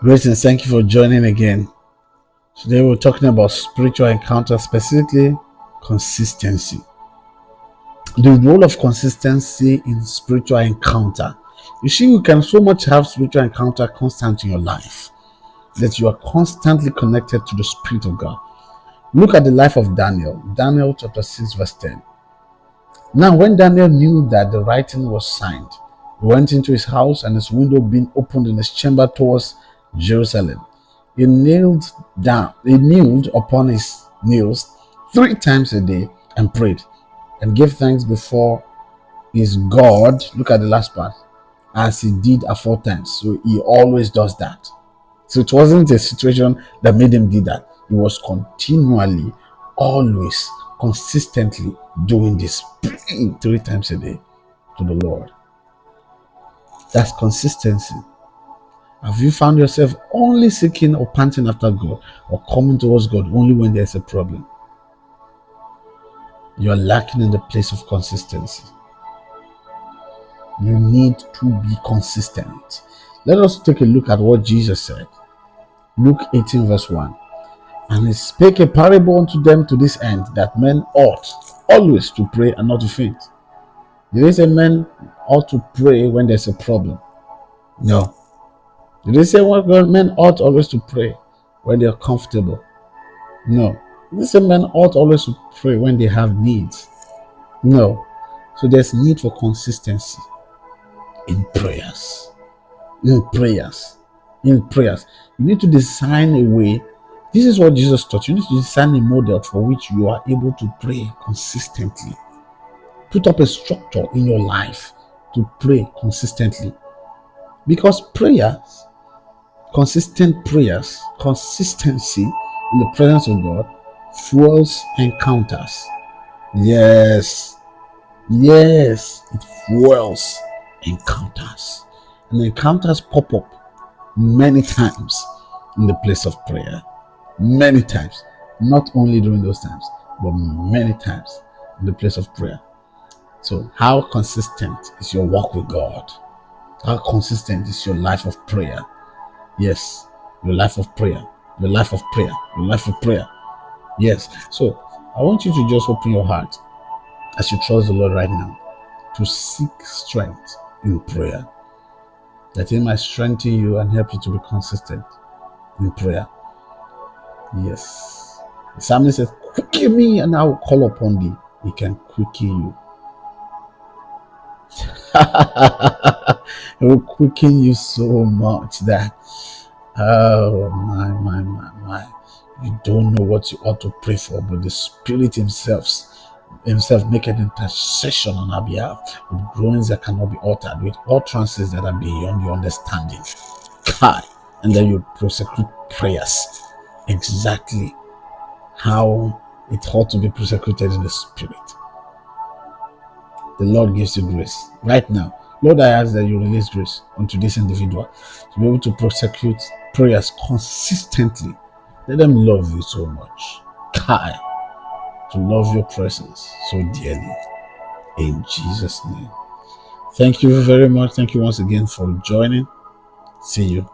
Greetings, thank you for joining again. Today we're talking about spiritual encounter, specifically consistency. The role of consistency in spiritual encounter. You see, you can so much have spiritual encounter constant in your life that you are constantly connected to the Spirit of God. Look at the life of Daniel. Daniel chapter 6, verse 10. Now, when Daniel knew that the writing was signed, he went into his house, and his window being opened in his chamber towards Jerusalem. He kneeled down, he kneeled upon his knees 3 times a day and prayed and gave thanks before his God. Look at the last part, as he did aforetime. So he always does that. So it wasn't a situation that made him do that. He was continually, always, consistently doing this, praying 3 times a day to the Lord. That's consistency. Have you found yourself only seeking or panting after God or coming towards God only when there's a problem? You are lacking in the place of consistency. You need to be consistent. Let us take a look at what Jesus said. Luke 18, verse 1. And he spake a parable unto them to this end, that men ought always to pray and not to faint. Did he say men ought to pray when there's a problem? No. Did he say men ought always to pray when they're comfortable? No. Did he say men ought always to pray when they have needs? No. So there's need for consistency in prayers. In prayers. In prayers. You need to design a way. This is what Jesus taught. You need to design a model for which you are able to pray consistently. Put up a structure in your life to pray consistently. Because prayers, consistent prayers, consistency in the presence of God fuels encounters. Yes, it fuels encounters. And encounters pop up many times in the place of prayer. Many times. Not only during those times, but many times in the place of prayer. So, how consistent is your walk with God? How consistent is your life of prayer? Yes, your life of prayer. Your life of prayer. Your life of prayer. Yes. So, I want you to just open your heart as you trust the Lord right now to seek strength in prayer, that He might strengthen you and help you to be consistent in prayer. Yes. The psalmist says, quicken me and I will call upon thee. He can quicken you. It will quicken you so much that, oh my. You don't know what you ought to pray for, but the Spirit Himself make an intercession on our behalf with groanings that cannot be uttered, with utterances that are beyond your understanding. And then you prosecute prayers exactly how it ought to be prosecuted in the Spirit. The Lord gives you grace right now. Lord, I ask that you release grace unto this individual to be able to prosecute prayers consistently. Let them love you so much. To love your presence so dearly. In Jesus' name. Thank you very much. Thank you once again for joining. See you.